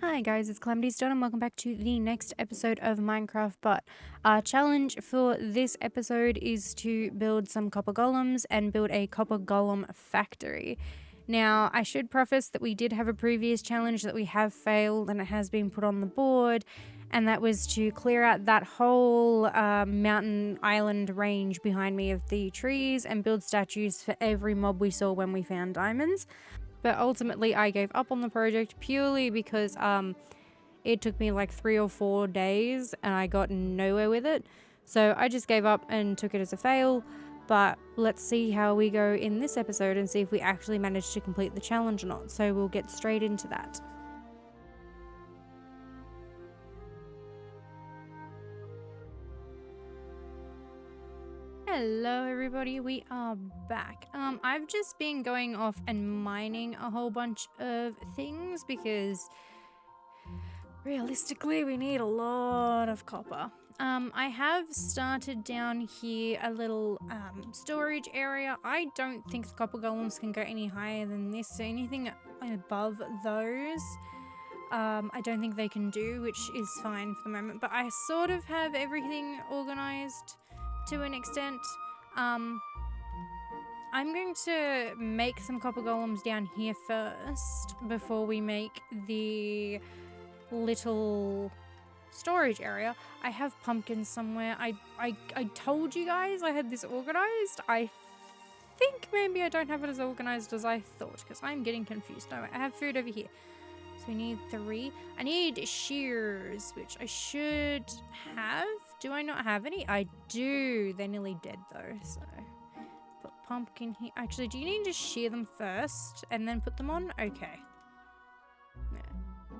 Hi guys, it's CalamitiesDawn and welcome back to the next episode of Minecraft. But our challenge for this episode is to build some copper golems and build a copper golem factory. Now, I should preface that we did have a previous challenge that we have failed and it has been put on the board, and that was to clear out that whole mountain island range behind me of the trees and build statues for every mob we saw when we found diamonds. But ultimately I gave up on the project purely because it took me like 3 or 4 days and I got nowhere with it. So I just gave up and took it as a fail. But let's see how we go in this episode and see if we actually manage to complete the challenge or not. So we'll get straight into that. Hello everybody, we are back. I've just been going off and mining a whole bunch of things because realistically we need a lot of copper. I have started down here a little storage area. I don't think the copper golems can go any higher than this, so anything above those I don't think they can do, which is fine for the moment. But I sort of have everything organized to an extent. I'm going to make some copper golems down here first before we make the little storage area. I have pumpkins somewhere. I told you guys I had this organized. I think maybe I don't have it as organized as I thought because I'm getting confused. No, I have food over here. So we need 3. I need shears, which I should have. Do I not have any? I do. They're nearly dead though, so put pumpkin here. Actually, do you need to shear them first and then put them on? Okay. Yeah.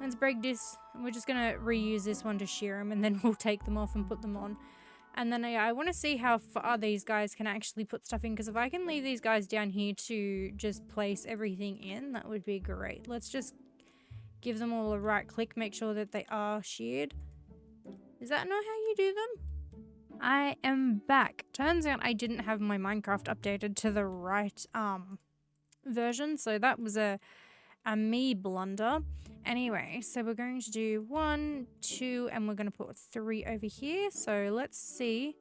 Let's break this. We're just gonna reuse this one to shear them, and then we'll take them off and put them on. And then I want to see how far these guys can actually put stuff in, because if I can leave these guys down here to just place everything in, that would be great. Let's just give them all a right click, make sure that they are sheared. Is that not how you do them? I am back. Turns out I didn't have my Minecraft updated to the right version, so that was a me blunder. Anyway, so we're going to do 1, 2, and we're going to put 3 over here. So let's see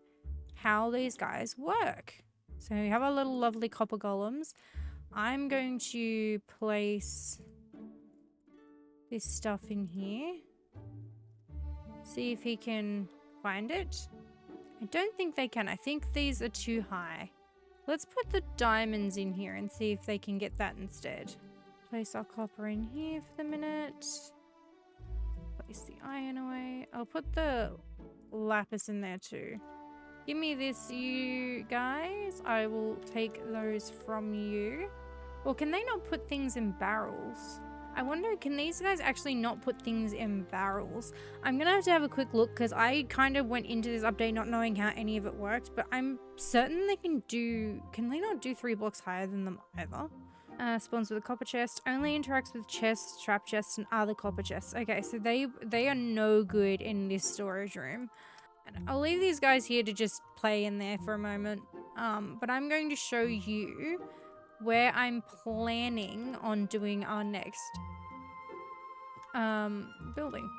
how these guys work. So we have our little lovely copper golems. I'm going to place this stuff in here. See if he can find it. I don't think they can. I think these are too high. Let's put the diamonds in here and see if they can get that instead. Place our copper in here for the minute. Place the iron away. I'll put the lapis in there too. Give me this, you guys. I will take those from you. Or can they not put things in barrels? I wonder, can these guys actually not put things in barrels? I'm gonna have a quick look because I kind of went into this update not knowing how any of it worked, but I'm certain they can do. Can they not do 3 blocks higher than them either? Spawns with a copper chest, only interacts with chests, trap chests, and other copper chests. Okay, so they are no good in this storage room. And I'll leave these guys here to just play in there for a moment. But I'm going to show you where I'm planning on doing our next building.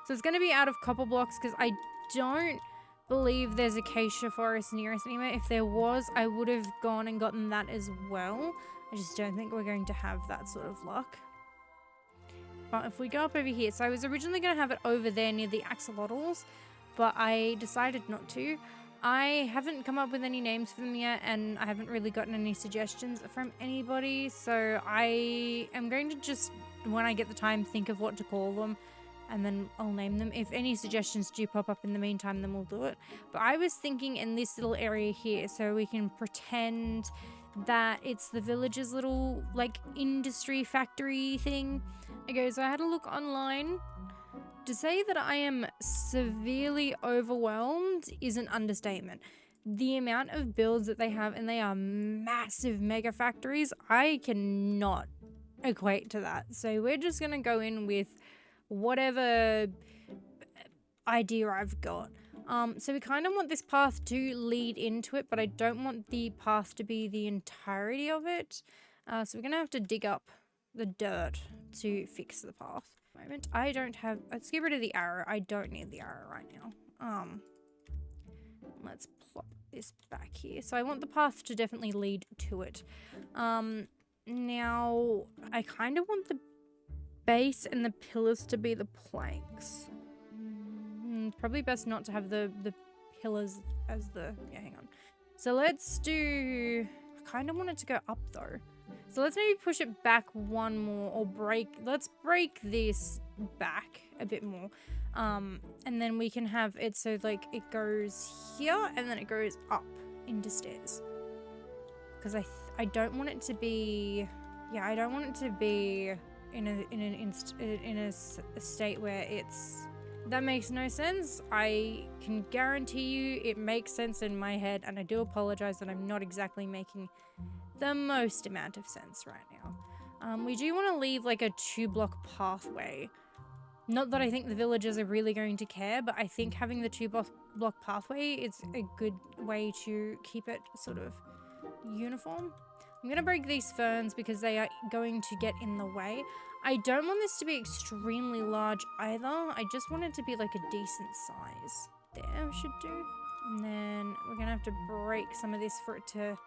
So it's going to be out of copper blocks because I don't believe there's acacia forest near us anywhere. If there was, I would have gone and gotten that as well. I just don't think we're going to have that sort of luck. But if we go up over here, so I was originally going to have it over there near the axolotls, but I decided not to. I haven't come up with any names for them yet, and I haven't really gotten any suggestions from anybody, so I am going to just, when I get the time, think of what to call them, and then I'll name them. If any suggestions do pop up in the meantime, then we'll do it. But I was thinking in this little area here, so we can pretend that it's the village's little, like, industry factory thing. Okay, so I had a look online. To say that I am severely overwhelmed is an understatement. The amount of builds that they have, and they are massive mega factories, I cannot equate to that. So we're just going to go in with whatever idea I've got. So we kind of want this path to lead into it, but I don't want the path to be the entirety of it. So we're going to have to dig up the dirt to fix the path. At the moment, I don't have, let's get rid of the arrow. I don't need the arrow right now. Let's plop this back here. So I want the path to definitely lead to it. Now I kind of want the base and the pillars to be the planks. Probably best not to have the pillars as the, yeah, hang on. So let's do, I kind of want it to go up though. So let's maybe push it back one more, or let's break this back a bit more. And then we can have it so like it goes here and then it goes up into stairs. Because I don't want it to be, yeah, I don't want it to be in a state where it's, that makes no sense. I can guarantee you it makes sense in my head, and I do apologize that I'm not exactly making the most amount of sense right now. We do want to leave like a 2-block pathway. Not that I think the villagers are really going to care, but I think having the 2-block pathway is a good way to keep it sort of uniform. I'm going to break these ferns because they are going to get in the way. I don't want this to be extremely large either. I just want it to be like a decent size. There should do. And then we're going to have to break some of this for it to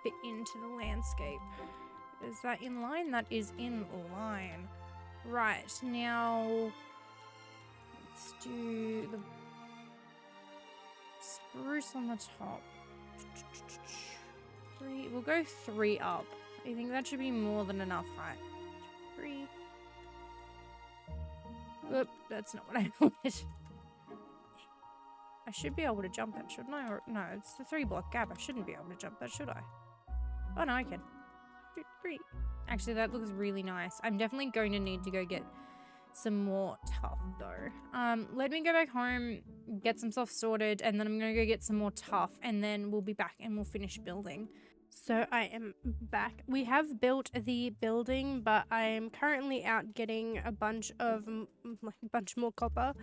fit into the landscape. Is that in line? That is in line. Right, now let's do the spruce on the top. We'll go 3 up. I think that should be more than enough, right? 3. Oop, that's not what I wanted. I should be able to jump it, shouldn't I? Or, no, it's the 3-block gap. I shouldn't be able to jump that, should I? Oh, no, I can. 3. Actually, that looks really nice. I'm definitely going to need to go get some more tuff, though. Let me go back home, get some stuff sorted, and then I'm going to go get some more tuff, and then we'll be back and we'll finish building. So I am back. We have built the building, but I am currently out getting a bunch more copper,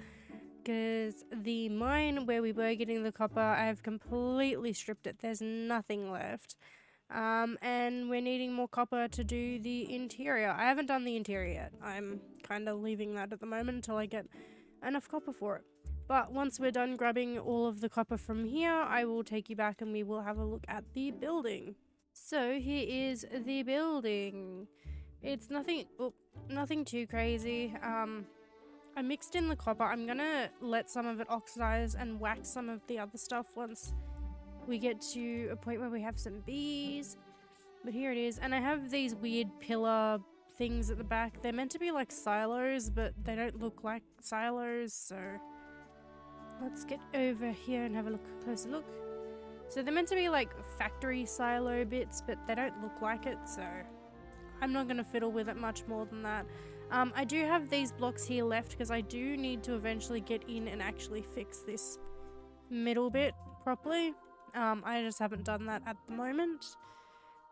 because the mine where we were getting the copper, I have completely stripped it. There's nothing left. And we're needing more copper to do the interior. I haven't done the interior yet. I'm kind of leaving that at the moment until I get enough copper for it. But once we're done grabbing all of the copper from here, I will take you back and we will have a look at the building. So here is the building. It's nothing too crazy. I mixed in the copper. I'm gonna let some of it oxidize and wax some of the other stuff once we get to a point where we have some bees. But here it is. And I have these weird pillar things at the back. They're meant to be like silos, but they don't look like silos, so let's get over here and have a closer look. So they're meant to be like factory silo bits, but they don't look like it, so I'm not going to fiddle with it much more than that. I do have these blocks here left because I do need to eventually get in and actually fix this middle bit properly. I just haven't done that at the moment.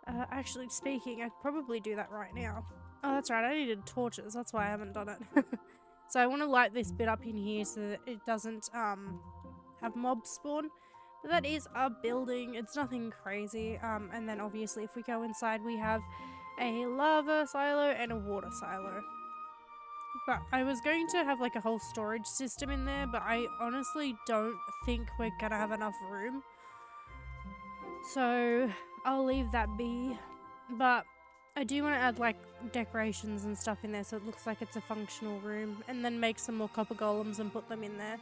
Actually speaking, I could probably do that right now. Oh, that's right, I needed torches, that's why I haven't done it. So I want to light this bit up in here so that it doesn't have mobs spawn. But that is our building, it's nothing crazy. And then obviously if we go inside we have a lava silo and a water silo. But I was going to have like a whole storage system in there, but I honestly don't think we're gonna have enough room. So I'll leave that be. But I do want to add like decorations and stuff in there so it looks like it's a functional room, and then make some more copper golems and put them in there.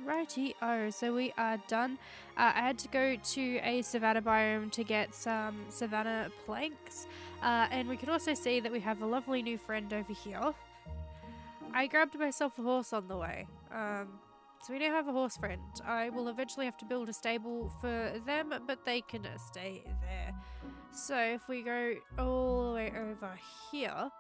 Righty-o, so we are done. I had to go to a savanna biome to get some savanna planks, and we can also see that we have a lovely new friend over here. I grabbed myself a horse on the way, so we now have a horse friend. I will eventually have to build a stable for them, but they can stay there. So if we go all the way over here,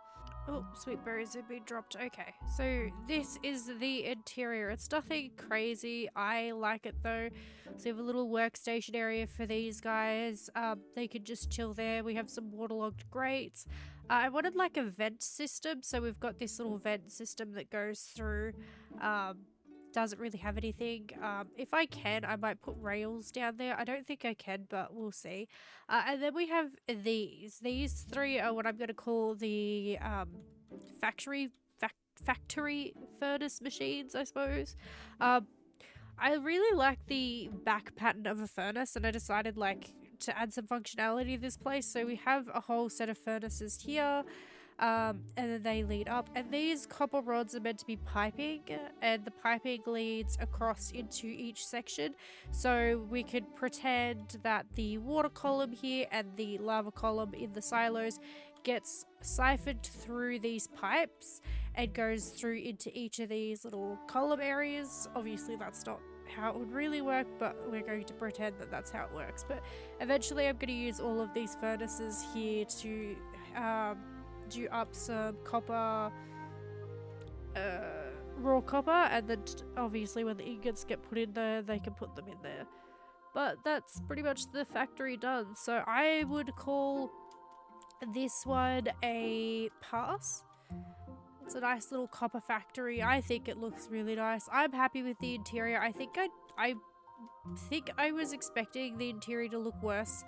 oh, sweet berries have been dropped. Okay, so this is the interior. It's nothing crazy. I like it though. So we have a little workstation area for these guys. They could just chill there. We have some waterlogged grates. I wanted like a vent system. So we've got this little vent system that goes through doesn't really have anything. If I can, I might put rails down there. I don't think I can, but we'll see. And then we have these. These three are what I'm going to call the factory furnace machines, I suppose. I really like the back pattern of a furnace, and I decided like to add some functionality to this place. So we have a whole set of furnaces here, and then they lead up, and these copper rods are meant to be piping, and the piping leads across into each section. So we could pretend that the water column here and the lava column in the silos gets siphoned through these pipes and goes through into each of these little column areas. Obviously that's not how it would really work, but we're going to pretend that that's how it works. But eventually I'm going to use all of these furnaces here to do up some copper, raw copper, and then obviously when the ingots get put in there, they can put them in there. But that's pretty much the factory done. So I would call this one a pass. It's a nice little copper factory. I think it looks really nice. I'm happy with the interior. I think I was expecting the interior to look worse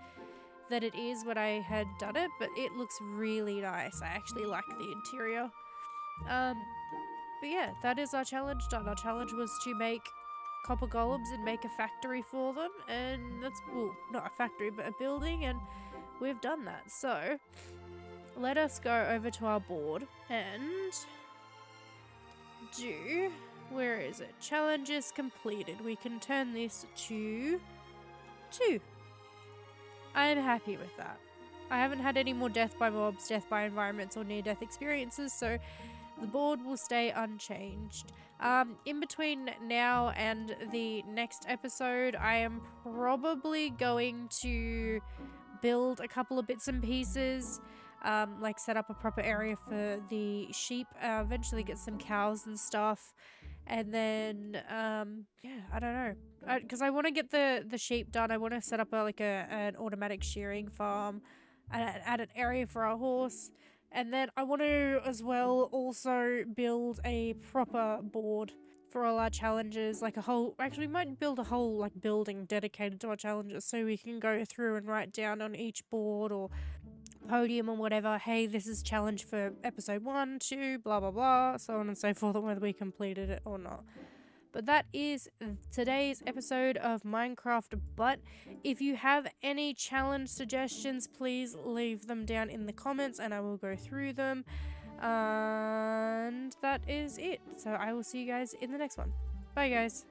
than it is when I had done it, but it looks really nice. I actually like the interior. But yeah, that is our challenge done. Our challenge was to make copper golems and make a factory for them, and that's, well, not a factory, but a building, and we've done that. So let us go over to our board and do, where is it? Challenges completed. We can turn this to 2. I'm happy with that. I haven't had any more death by mobs, death by environments, or near-death experiences, so the board will stay unchanged. In between now and the next episode, I am probably going to build a couple of bits and pieces, like set up a proper area for the sheep, eventually get some cows and stuff, and then yeah, I don't know, because I want to get the sheep done. I want to set up an automatic shearing farm, and add an area for our horse, and then I want to as well also build a proper board for all our challenges, like a whole, actually we might build a whole like building dedicated to our challenges, so we can go through and write down on each board or podium or whatever, hey, this is challenge for episode 1, 2, blah blah blah, so on and so forth, and whether we completed it or not. But that is today's episode of Minecraft. But if you have any challenge suggestions, please leave them down in the comments and I will go through them. And that is it. So I will see you guys in the next one. Bye guys.